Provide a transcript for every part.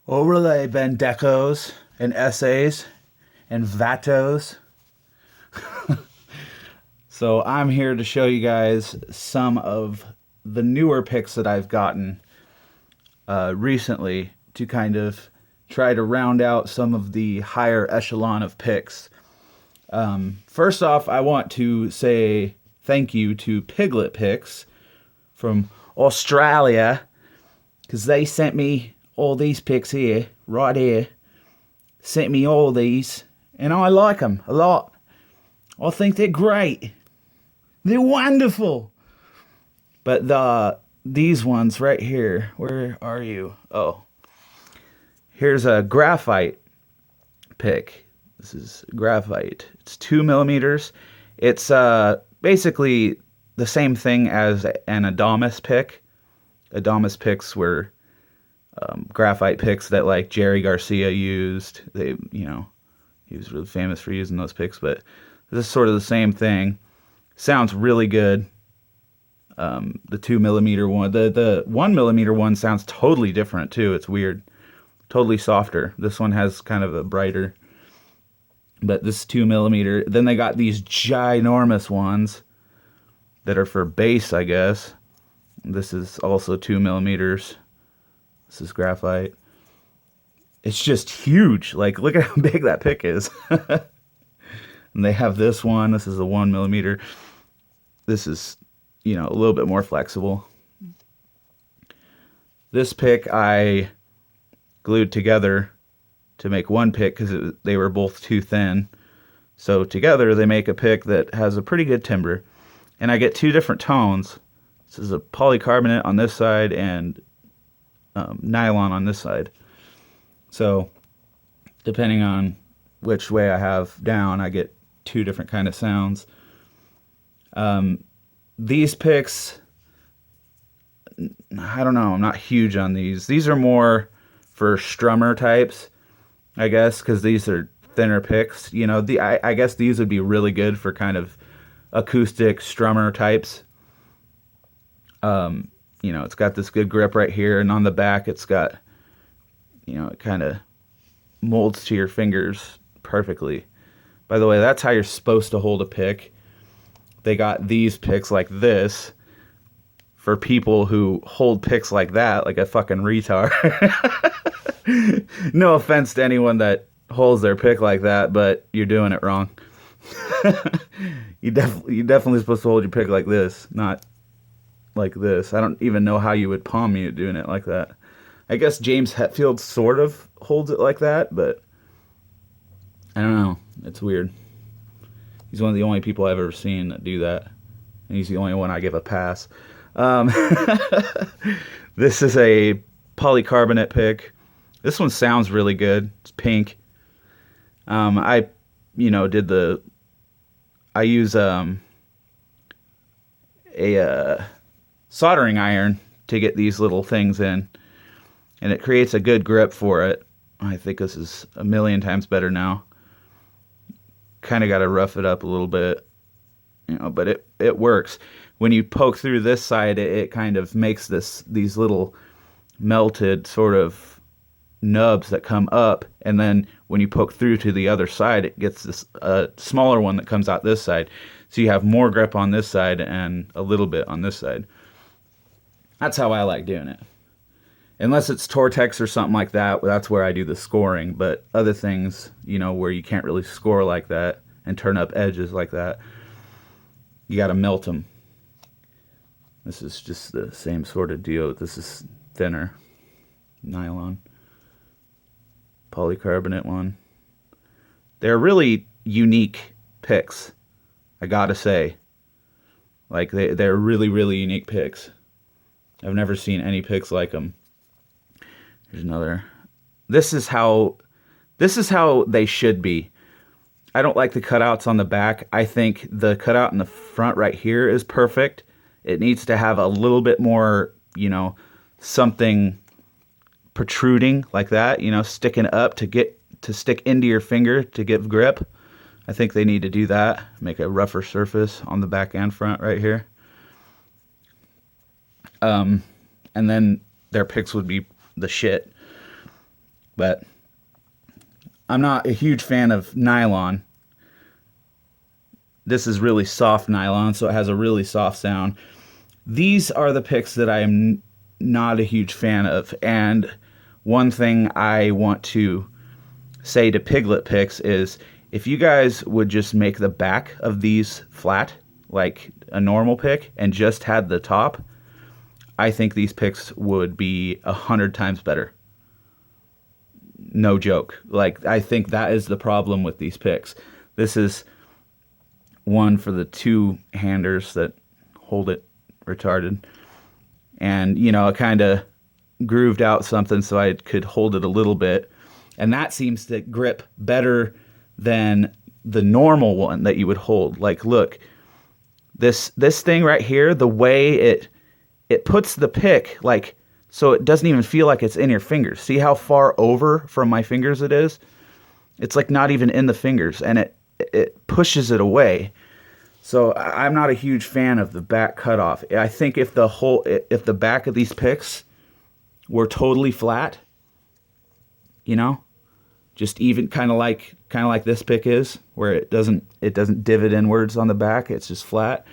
overlay Bendecos and essays and Vatos. So I'm here to show you guys some of the newer picks that I've gotten recently to kind of try to round out some of the higher echelon of picks. First off, I want to say thank you to Piglet Picks from Australia, because they sent me all these picks here, right here. Sent me all these, and I like them a lot. I think they're great. They're wonderful. But these ones right here, where are you? Oh, here's a graphite pick. This is graphite. It's 2 millimeters. It's basically the same thing as an Adamas pick. Adamas picks were graphite picks that like Jerry Garcia used. He was really famous for using those picks, but this is sort of the same thing. Sounds really good. The 2 millimeter one, the 1 millimeter one sounds totally different too. It's weird. Totally softer. This one has kind of a brighter, but this 2 millimeter. Then they got these ginormous ones that are for bass, I guess. This is also 2 millimeters. This is graphite. It's just huge. Like, look at how big that pick is. And they have this one. This is a 1 millimeter. This is, a little bit more flexible. This pick I glued together to make one pick because they were both too thin. So together they make a pick that has a pretty good timbre. And I get two different tones. This is a polycarbonate on this side and nylon on this side. So depending on which way I have down, I get two different kind of sounds. These picks, I don't know, I'm not huge on these. These are more for strummer types, I guess, because these are thinner picks. I guess these would be really good for kind of acoustic strummer types. It's got this good grip right here, and on the back it's got, it kind of molds to your fingers perfectly. By the way, that's how you're supposed to hold a pick. They got these picks like this for people who hold picks like that, like a fucking retard. No offense to anyone that holds their pick like that, but you're doing it wrong. You're definitely supposed to hold your pick like this, not like this. I don't even know how you would palm me doing it like that. I guess James Hetfield sort of holds it like that, but I don't know. It's weird. He's one of the only people I've ever seen that do that. And he's the only one I give a pass. This is a polycarbonate pick. This one sounds really good. It's pink. I use a soldering iron to get these little things in, and it creates a good grip for it. I think this is a million times better now. Kind of got to rough it up a little bit, but it works. When you poke through this side, it kind of makes these little melted sort of nubs that come up, and then when you poke through to the other side, it gets this smaller one that comes out this side. So you have more grip on this side and a little bit on this side. That's how I like doing it. Unless it's Tortex or something like that, that's where I do the scoring. But other things, where you can't really score like that and turn up edges like that, you got to melt them. This is just the same sort of deal. This is thinner. Nylon. Polycarbonate one. They're really unique picks, I got to say. Like, they're really, really unique picks. I've never seen any picks like them. Here's another. This is how they should be. I don't like the cutouts on the back. I think the cutout in the front right here is perfect. It needs to have a little bit more, something protruding like that, sticking up to stick into your finger to give grip. I think they need to do that. Make a rougher surface on the back and front right here. And then their picks would be the shit. But I'm not a huge fan of nylon. This is really soft nylon, so it has a really soft sound. These are the picks that I am not a huge fan of. And one thing I want to say to Piglet Picks is, if you guys would just make the back of these flat, like a normal pick, and just had the top, I think these picks would be 100 times better. No joke. Like, I think that is the problem with these picks. This is one for the two-handers that hold it retarded. And, you know, I kind of grooved out something so I could hold it a little bit. And that seems to grip better than the normal one that you would hold. Like, look, this thing right here, the way it puts the pick, like, so it doesn't even feel like it's in your fingers. See how far over from my fingers it is? It's like not even in the fingers, and it pushes it away. So I'm not a huge fan of the back cutoff. I think if the back of these picks were totally flat, you know, just even kind of like this pick is, where it doesn't divot inwards on the back, it's just flat,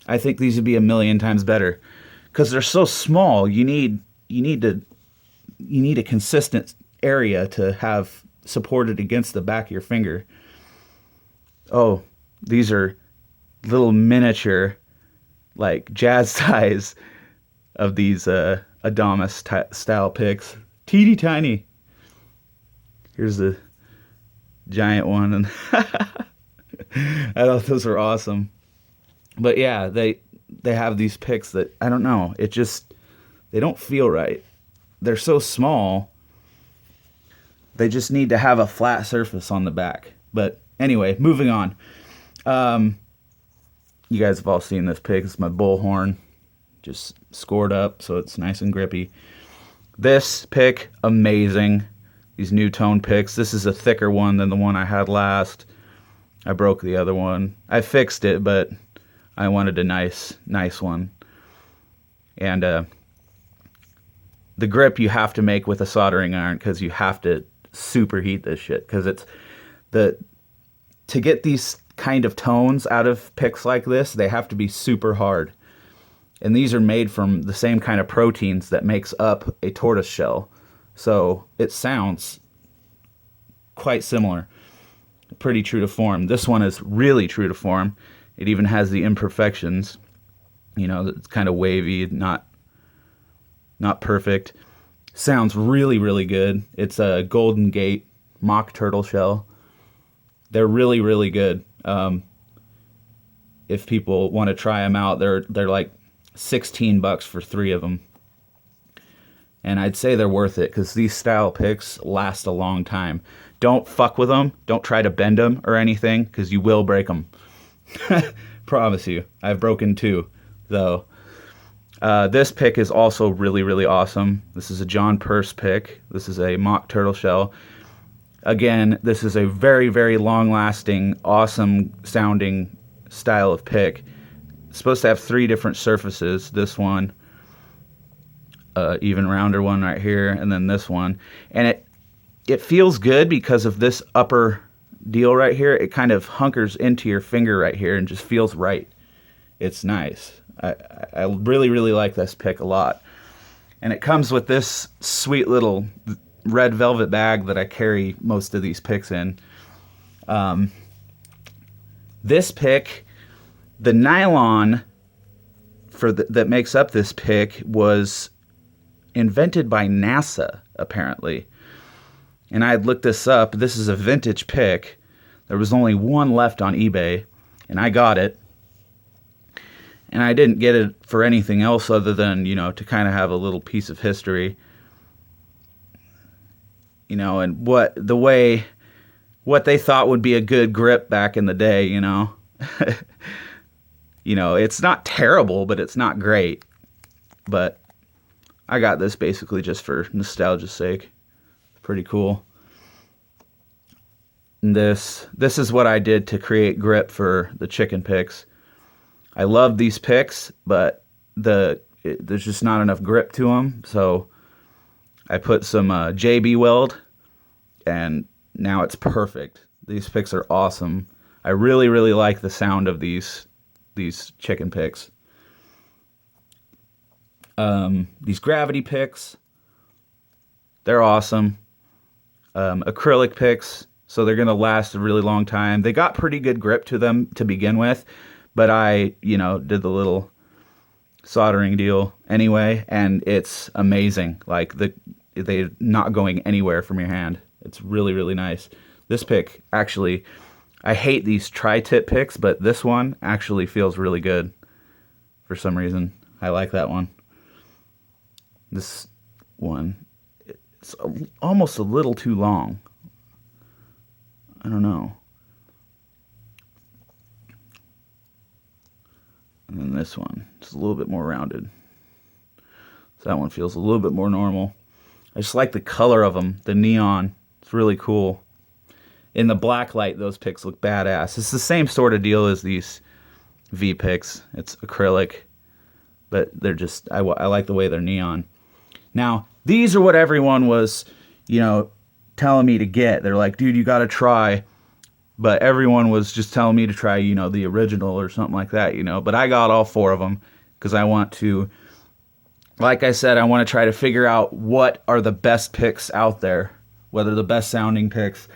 I think these would be a million times better. Because they're so small, you need a consistent area to have supported against the back of your finger. Oh, these are little miniature, like, jazz size of these Adamas style picks. Teeny tiny. Here's the giant one, and I thought those were awesome. But yeah, they have these picks that, I don't know, they don't feel right. They're so small, they just need to have a flat surface on the back. But anyway, moving on. You guys have all seen this pick. It's my bullhorn, just scored up so it's nice and grippy. This pick, amazing. These new tone picks. This is a thicker one than the one I had last. I broke the other one. I fixed it, but I wanted a nice one. And the grip you have to make with a soldering iron, because you have to superheat this shit. Because to get these kind of tones out of picks like this, they have to be super hard. And these are made from the same kind of proteins that makes up a tortoise shell. So it sounds quite similar. Pretty true to form. This one is really true to form. It even has the imperfections. You know, it's kind of wavy, not perfect. Sounds really, really good. It's a Golden Gate mock turtle shell. They're really, really good. If people want to try them out, they're like $16 for 3 of them. And I'd say they're worth it, because these style picks last a long time. Don't fuck with them. Don't try to bend them or anything, because you will break them. Promise you. I've broken 2, though. This pick is also really, really awesome. This is a John Peirce pick. This is a mock turtle shell. Again, this is a very, very long-lasting, awesome-sounding style of pick. It's supposed to have 3 different surfaces. This one, even rounder one right here, and then this one. And it feels good because of this upper deal right here. It kind of hunkers into your finger right here and just feels right. It's nice. I really, really like this pick a lot. And it comes with this sweet little red velvet bag that I carry most of these picks in. This pick, the nylon that makes up this pick was invented by NASA, apparently. And I had looked this up. This is a vintage pick. There was only one left on eBay, and I got it. And I didn't get it for anything else other than, you know, to kind of have a little piece of history. You know, and what they thought would be a good grip back in the day, you know. You know, it's not terrible, but it's not great. But I got this basically just for nostalgia's sake. Pretty cool. And this is what I did to create grip for the chicken picks. I love these picks, but there's just not enough grip to them, so I put some JB Weld and now it's perfect. These picks are awesome. I really, really like the sound of these chicken picks. These gravity picks, they're awesome. Acrylic picks, so they're going to last a really long time. They got pretty good grip to them to begin with, but I, did the little soldering deal anyway, and it's amazing. Like, they're not going anywhere from your hand. It's really, really nice. This pick, actually, I hate these tri-tip picks, but this one actually feels really good for some reason. I like that one. This one, it's almost a little too long. I don't know. And then this one, it's a little bit more rounded. So that one feels a little bit more normal. I just like the color of them, the neon. It's really cool. In the black light, those picks look badass. It's the same sort of deal as these V picks. It's acrylic, but they're just, I like the way they're neon. Now, these are what everyone was, telling me to get. They're like, dude, you got to try. But everyone was just telling me to try, the original or something like that, But I got all 4 of them because I want to, like I said, I want to try to figure out what are the best picks out there, whether the best sounding picks.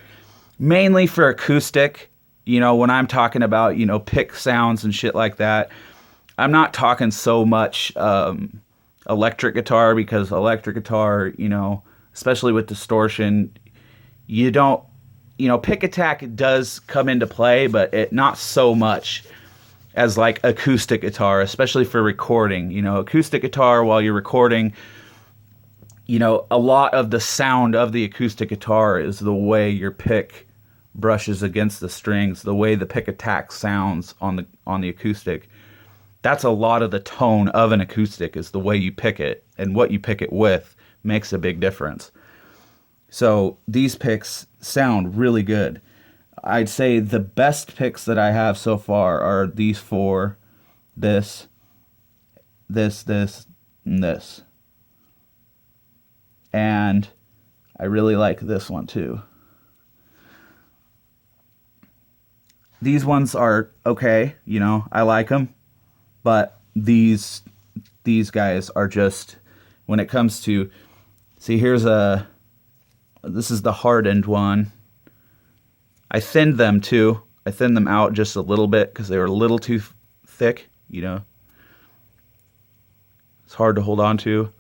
Mainly for acoustic, when I'm talking about, pick sounds and shit like that, I'm not talking so much electric guitar, because electric guitar, especially with distortion, you don't, pick attack does come into play, but it not so much as like acoustic guitar, especially for recording. Acoustic guitar, while you're recording, a lot of the sound of the acoustic guitar is the way your pick brushes against the strings, the way the pick attack sounds on the acoustic. That's a lot of the tone of an acoustic, is the way you pick it, and what you pick it with makes a big difference. So these picks sound really good. I'd say the best picks that I have so far are these 4, this, and this. And I really like this one too. These ones are okay, I like them. But these guys are just, when it comes to, see, this is the hardened one. I thinned them too. I thinned them out just a little bit because they were a little too thick, It's hard to hold on to.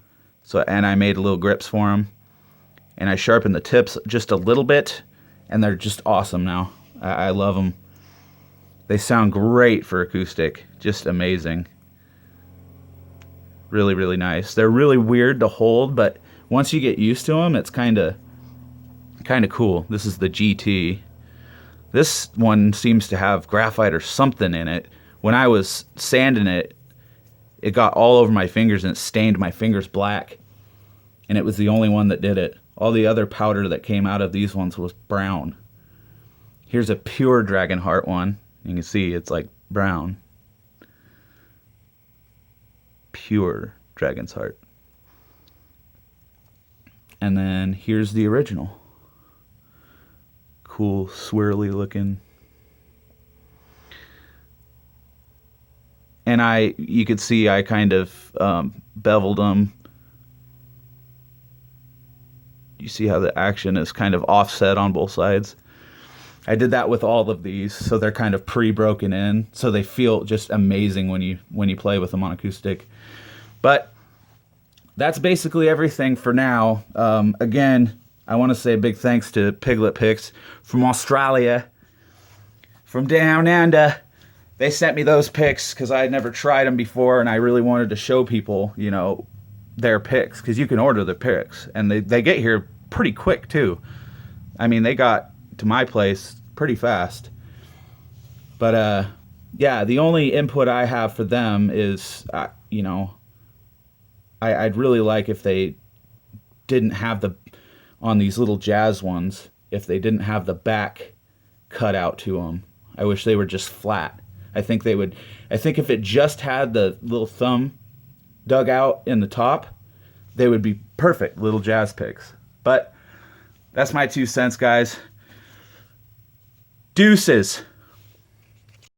And I made little grips for them. And I sharpened the tips just a little bit, and they're just awesome now. I love them. They sound great for acoustic. Just amazing. Really, really nice. They're really weird to hold, but once you get used to them, it's kind of cool. This is the GT. This one seems to have graphite or something in it. When I was sanding it, it got all over my fingers and it stained my fingers black. And it was the only one that did it. All the other powder that came out of these ones was brown. Here's a pure Dragonheart one. You can see it's like brown. Pure Dragon's Heart. And then here's the original. Cool, swirly looking. And you could see I kind of beveled them. You see how the action is kind of offset on both sides. I did that with all of these, so they're kind of pre-broken in, so they feel just amazing when you play with them on acoustic. But that's basically everything for now. Again, I want to say a big thanks to Piglet Picks from Australia, from down under. They sent me those picks because I had never tried them before, and I really wanted to show people, their picks, because you can order the picks, and they get here pretty quick too. I mean, they got to my place pretty fast. But yeah, the only input I have for them is, I'd really like if they didn't have on these little jazz ones, if they didn't have the back cut out to them. I wish they were just flat. I think if it just had the little thumb dug out in the top, they would be perfect little jazz picks. But That's my 2 cents, guys. Deuces.